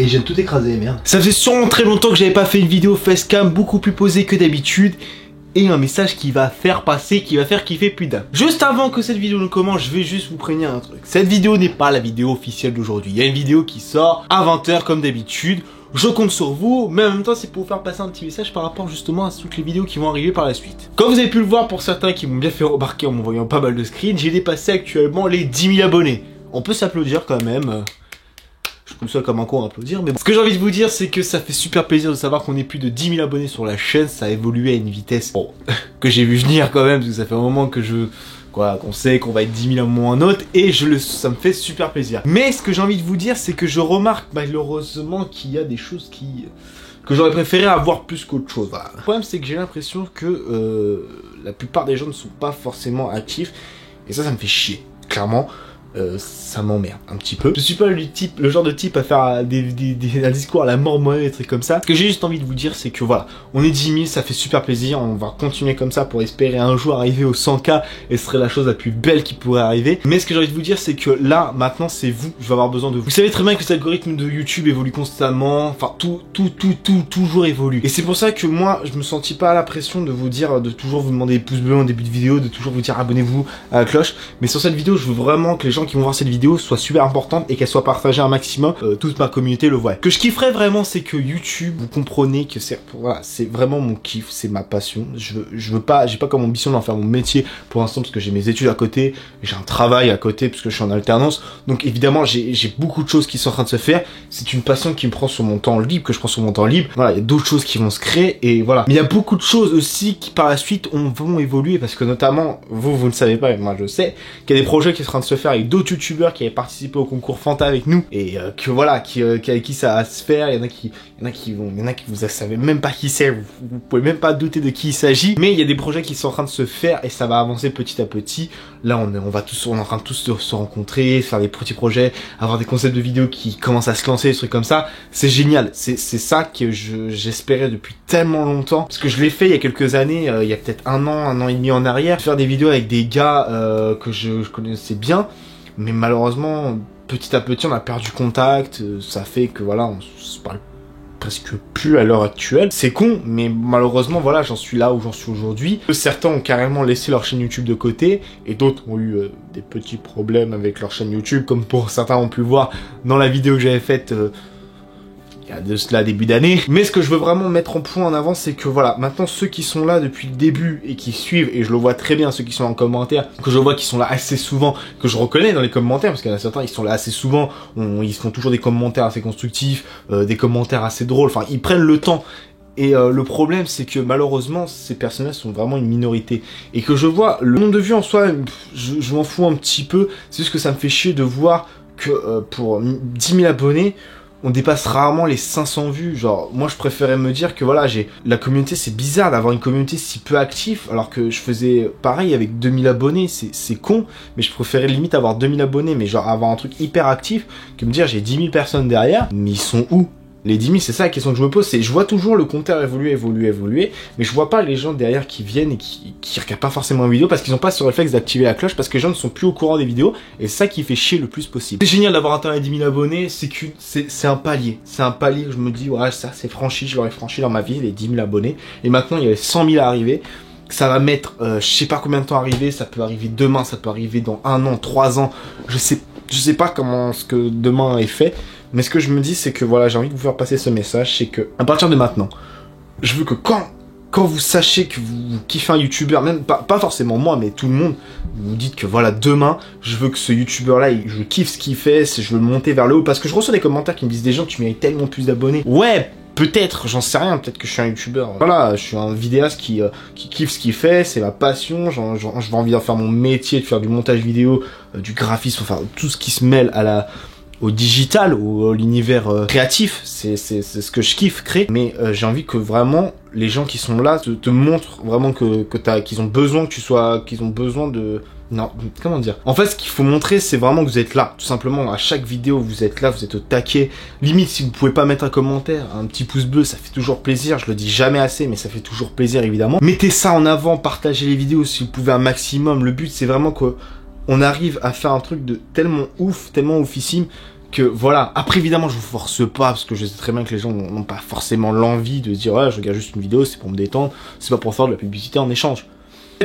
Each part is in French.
Et j'ai tout écrasé, merde. Ça faisait sûrement très longtemps que j'avais pas fait une vidéo facecam beaucoup plus posée que d'habitude. Et un message qui va faire passer, qui va faire kiffer plus d'un. Juste avant que cette vidéo ne commence, je vais juste vous prévenir un truc. Cette vidéo n'est pas la vidéo officielle d'aujourd'hui. Il y a une vidéo qui sort à 20 h comme d'habitude. Je compte sur vous, mais en même temps c'est pour vous faire passer un petit message par rapport justement à toutes les vidéos qui vont arriver par la suite. Comme vous avez pu le voir pour certains qui m'ont bien fait remarquer en m'envoyant pas mal de screens, j'ai dépassé actuellement les 10 000 abonnés. On peut s'applaudir quand même. Je trouve ça comme un con à applaudir, mais bon. Ce que j'ai envie de vous dire, c'est que ça fait super plaisir de savoir qu'on est plus de 10 000 abonnés sur la chaîne. Ça a évolué à une vitesse que j'ai vu venir quand même, parce que ça fait un moment que qu'on sait qu'on va être 10 000 à un moment ou un autre, et ça me fait super plaisir. Mais ce que j'ai envie de vous dire, c'est que je remarque malheureusement qu'il y a des choses que j'aurais préféré avoir plus qu'autre chose. Voilà. Le problème, c'est que j'ai l'impression que la plupart des gens ne sont pas forcément actifs, et ça me fait chier, clairement. Ça m'emmerde un petit peu. Je suis pas le genre de type à faire un discours à la mormone, des trucs comme ça. Ce que j'ai juste envie de vous dire, c'est que voilà, on est 10 000, ça fait super plaisir, on va continuer comme ça pour espérer un jour arriver aux 100 000, et ce serait la chose la plus belle qui pourrait arriver. Mais ce que j'ai envie de vous dire, c'est que là, maintenant, c'est vous, je vais avoir besoin de vous. Vous savez très bien que cet algorithme de YouTube évolue constamment, enfin, toujours évolue. Et c'est pour ça que moi, je me sentis pas à la pression de vous dire, de toujours vous demander des pouces bleus en début de vidéo, de toujours vous dire abonnez-vous à la cloche. Mais sur cette vidéo, je veux vraiment que les gens qui vont voir cette vidéo soit super importante et qu'elle soit partagée un maximum, toute ma communauté le voit. Ce que je kifferais vraiment, c'est que YouTube, vous comprenez que c'est vraiment mon kiff, c'est ma passion. Je veux pas, j'ai pas comme ambition d'en faire mon métier pour l'instant parce que j'ai mes études à côté, j'ai un travail à côté parce que je suis en alternance. Donc évidemment, j'ai beaucoup de choses qui sont en train de se faire. C'est une passion qui me prend sur mon temps libre, que je prends sur mon temps libre. Voilà, il y a d'autres choses qui vont se créer et voilà. Mais il y a beaucoup de choses aussi qui par la suite vont évoluer parce que notamment, vous ne savez pas, mais moi je sais qu'il y a des projets qui sont en train de se faire avec d'autres youtubeurs qui avaient participé au concours Fanta avec nous et que voilà, avec qui ça va se faire. Il y en a qui vous savez même pas qui c'est, vous pouvez même pas douter de qui il s'agit, mais il y a des projets qui sont en train de se faire et ça va avancer petit à petit. Là on est en train de tous se rencontrer, faire des petits projets, avoir des concepts de vidéos qui commencent à se lancer, des trucs comme ça. C'est génial, c'est ça que j'espérais depuis tellement longtemps, parce que je l'ai fait il y a quelques années, il y a peut-être un an et demi en arrière, faire des vidéos avec des gars que je connaissais bien. Mais malheureusement, petit à petit, on a perdu contact. Ça fait que voilà, on se parle presque plus à l'heure actuelle. C'est con, mais malheureusement, voilà, j'en suis là où j'en suis aujourd'hui. Certains ont carrément laissé leur chaîne YouTube de côté, et d'autres ont eu des petits problèmes avec leur chaîne YouTube, comme pour certains ont pu voir dans la vidéo que j'avais faite il y a de cela début d'année. Mais ce que je veux vraiment mettre en point en avant, c'est que voilà, maintenant ceux qui sont là depuis le début et qui suivent, et je le vois très bien, ceux qui sont en commentaire, que je vois qui sont là assez souvent, que je reconnais dans les commentaires, parce qu'il y en a certains, ils sont là assez souvent, ils font toujours des commentaires assez constructifs, des commentaires assez drôles, enfin ils prennent le temps. Et le problème, c'est que malheureusement, ces personnages sont vraiment une minorité. Et que je vois, le nombre de vues en soi, je m'en fous un petit peu, c'est juste que ça me fait chier de voir que pour 10 000 abonnés, on dépasse rarement les 500 vues. Genre, moi je préférais me dire que voilà, la communauté, c'est bizarre d'avoir une communauté si peu active, alors que je faisais pareil avec 2000 abonnés, c'est con, mais je préférais limite avoir 2000 abonnés, mais genre avoir un truc hyper actif, que me dire j'ai 10 000 personnes derrière, mais ils sont où ? Les 10 000, c'est ça la question que je me pose, c'est je vois toujours le compteur évoluer, mais je vois pas les gens derrière qui viennent et qui regardent pas forcément une vidéo parce qu'ils ont pas ce réflexe d'activer la cloche, parce que les gens ne sont plus au courant des vidéos, et c'est ça qui fait chier le plus possible. C'est génial d'avoir atteint les 10 000 abonnés, c'est un palier, que je me dis, ouais, ça c'est franchi, je l'aurais franchi dans ma vie, les 10 000 abonnés, et maintenant il y a les 100 000 à arriver. Ça va mettre, je sais pas combien de temps à arriver, ça peut arriver demain, ça peut arriver dans 1 an, 3 ans, je sais pas comment ce que demain est fait. Mais ce que je me dis, c'est que voilà, j'ai envie de vous faire passer ce message, c'est que à partir de maintenant, je veux que quand vous sachez que vous kiffez un youtubeur, même pas forcément moi, mais tout le monde, vous dites que voilà, demain, je veux que ce youtubeur là, je kiffe ce qu'il fait, je veux le monter vers le haut, parce que je reçois des commentaires qui me disent des gens, tu mérites tellement plus d'abonnés. Ouais, peut-être, j'en sais rien, peut-être que je suis un youtubeur. Voilà, je suis un vidéaste qui kiffe ce qu'il fait, c'est ma passion, j'ai envie d'en faire mon métier, de faire du montage vidéo, du graphisme, enfin tout ce qui se mêle au digital, à l'univers créatif, c'est ce que je kiffe créer, mais j'ai envie que vraiment les gens qui sont là te montrent vraiment qu'ils ont besoin qu'ils ont besoin de... Non, comment dire? En fait, ce qu'il faut montrer, c'est vraiment que vous êtes là. Tout simplement, à chaque vidéo, vous êtes là, vous êtes au taquet. Limite, si vous pouvez pas mettre un commentaire, un petit pouce bleu, ça fait toujours plaisir. Je le dis jamais assez, mais ça fait toujours plaisir, évidemment. Mettez ça en avant, partagez les vidéos si vous pouvez un maximum. Le but, c'est vraiment qu'on arrive à faire un truc de tellement ouf, tellement oufissime, que voilà, après évidemment je vous force pas parce que je sais très bien que les gens n'ont pas forcément l'envie de se dire ouais je regarde juste une vidéo, c'est pour me détendre, c'est pas pour faire de la publicité en échange.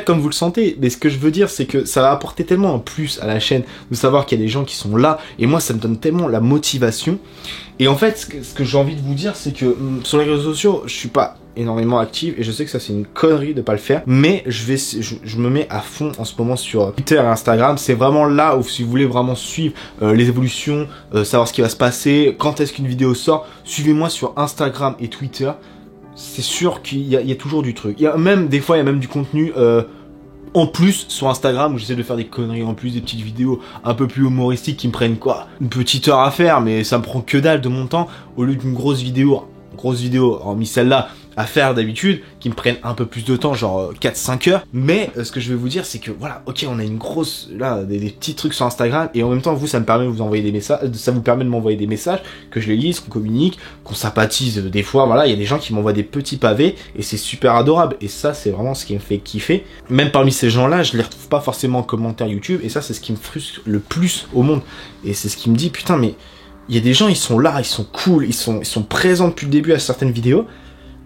Comme vous le sentez, mais ce que je veux dire c'est que ça va apporter tellement un plus à la chaîne de savoir qu'il y a des gens qui sont là et moi ça me donne tellement la motivation. Et en fait ce que j'ai envie de vous dire c'est que sur les réseaux sociaux je suis pas énormément active et je sais que ça c'est une connerie de pas le faire, mais je me mets à fond en ce moment sur Twitter et Instagram. C'est vraiment là où si vous voulez vraiment suivre les évolutions, savoir ce qui va se passer, quand est-ce qu'une vidéo sort, suivez-moi sur Instagram et Twitter. C'est sûr qu'il y a toujours du truc. Il y a même des fois il y a même du contenu en plus sur Instagram où j'essaie de faire des conneries en plus, des petites vidéos un peu plus humoristiques qui me prennent quoi, une petite heure à faire, mais ça me prend que dalle de mon temps au lieu d'une grosse vidéo, hormis celle-là, à faire d'habitude, qui me prennent un peu plus de temps, genre 4-5 heures. Mais ce que je vais vous dire, c'est que voilà, ok, on a une grosse, là, des petits trucs sur Instagram, et en même temps, vous, ça me permet de vous envoyer des messages, ça vous permet de m'envoyer des messages, que je les lise, qu'on communique, qu'on sympathise des fois, voilà, il y a des gens qui m'envoient des petits pavés, et c'est super adorable, et ça, c'est vraiment ce qui me fait kiffer. Même parmi ces gens-là, je les retrouve pas forcément en commentaire YouTube, et ça, c'est ce qui me frustre le plus au monde. Et c'est ce qui me dit, putain, mais il y a des gens, ils sont là, ils sont cool, ils sont présents depuis le début à certaines vidéos.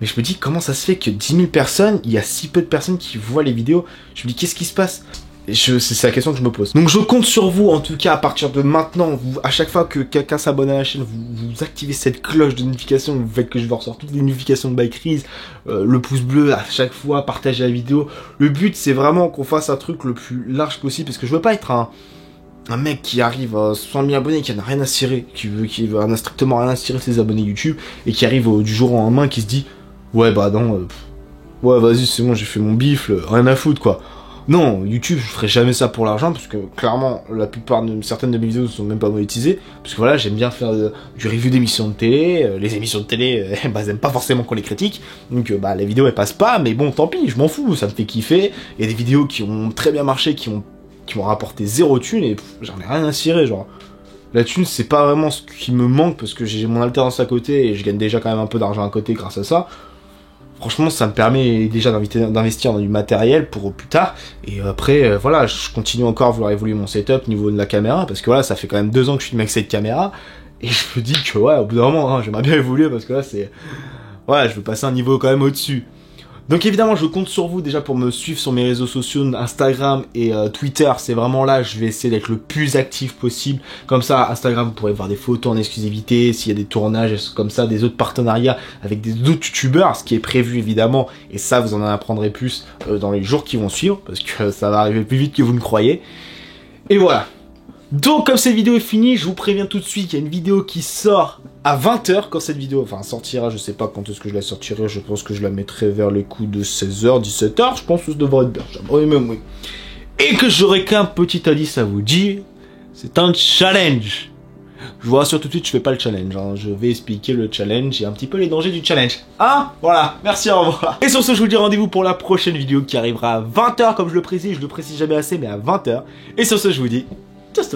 Mais je me dis, comment ça se fait que 10 000 personnes, il y a si peu de personnes qui voient les vidéos? Je me dis, qu'est-ce qui se passe? C'est la question que je me pose. Donc je compte sur vous, en tout cas, à partir de maintenant, à chaque fois que quelqu'un s'abonne à la chaîne, vous activez cette cloche de notification, vous faites que je vous ressors toutes les notifications de Bycrease, le pouce bleu à chaque fois, partagez la vidéo. Le but, c'est vraiment qu'on fasse un truc le plus large possible, parce que je veux pas être un mec qui arrive à 60 000 abonnés, qui en a rien à cirer, qui en a strictement rien à cirer de ses abonnés YouTube, et qui arrive du jour au lendemain, qui se dit ouais bah non, ouais vas-y c'est bon j'ai fait mon bifle, rien à foutre quoi. Non, YouTube je ferai jamais ça pour l'argent parce que clairement la plupart de certaines de mes vidéos ne sont même pas monétisées. Parce que voilà j'aime bien faire du review d'émissions de télé, les émissions de télé bah elles aiment pas forcément qu'on les critique. Donc bah la vidéo elle passe pas mais bon tant pis je m'en fous, ça me fait kiffer. Il y a des vidéos qui ont très bien marché, qui m'ont rapporté 0 thune et j'en ai rien à cirer genre. La thune, c'est pas vraiment ce qui me manque parce que j'ai mon alternance à côté et je gagne déjà quand même un peu d'argent à côté grâce à ça. Franchement, ça me permet déjà d'investir dans du matériel pour plus tard. Et après, voilà, je continue encore à vouloir évoluer mon setup au niveau de la caméra parce que voilà, ça fait quand même 2 ans que je filme avec cette caméra. Et je me dis que ouais, au bout d'un moment, hein, j'aimerais bien évoluer parce que là, c'est... Ouais, je veux passer un niveau quand même au-dessus. Donc évidemment je compte sur vous déjà pour me suivre sur mes réseaux sociaux, Instagram et Twitter, c'est vraiment là, je vais essayer d'être le plus actif possible. Comme ça, Instagram, vous pourrez voir des photos en exclusivité, s'il y a des tournages comme ça, des autres partenariats avec des autres youtubeurs, ce qui est prévu évidemment, et ça vous en apprendrez plus dans les jours qui vont suivre, parce que ça va arriver plus vite que vous ne croyez. Et voilà. Donc comme cette vidéo est finie, je vous préviens tout de suite qu'il y a une vidéo qui sort à 20 h quand cette vidéo, enfin sortira, je sais pas quand est-ce que je la sortirai, je pense que je la mettrai vers les coups de 16 h, 17 h, je pense que ça devrait être bien, oui même oui. Et que j'aurai qu'un petit indice à vous dire, c'est un challenge. Je vous rassure tout de suite, je fais pas le challenge, hein. Je vais expliquer le challenge et un petit peu les dangers du challenge. Hein? Voilà, merci, au revoir. Et sur ce, je vous dis rendez-vous pour la prochaine vidéo qui arrivera à 20 h comme je le précise jamais assez, mais à 20 h. Et sur ce, je vous dis, just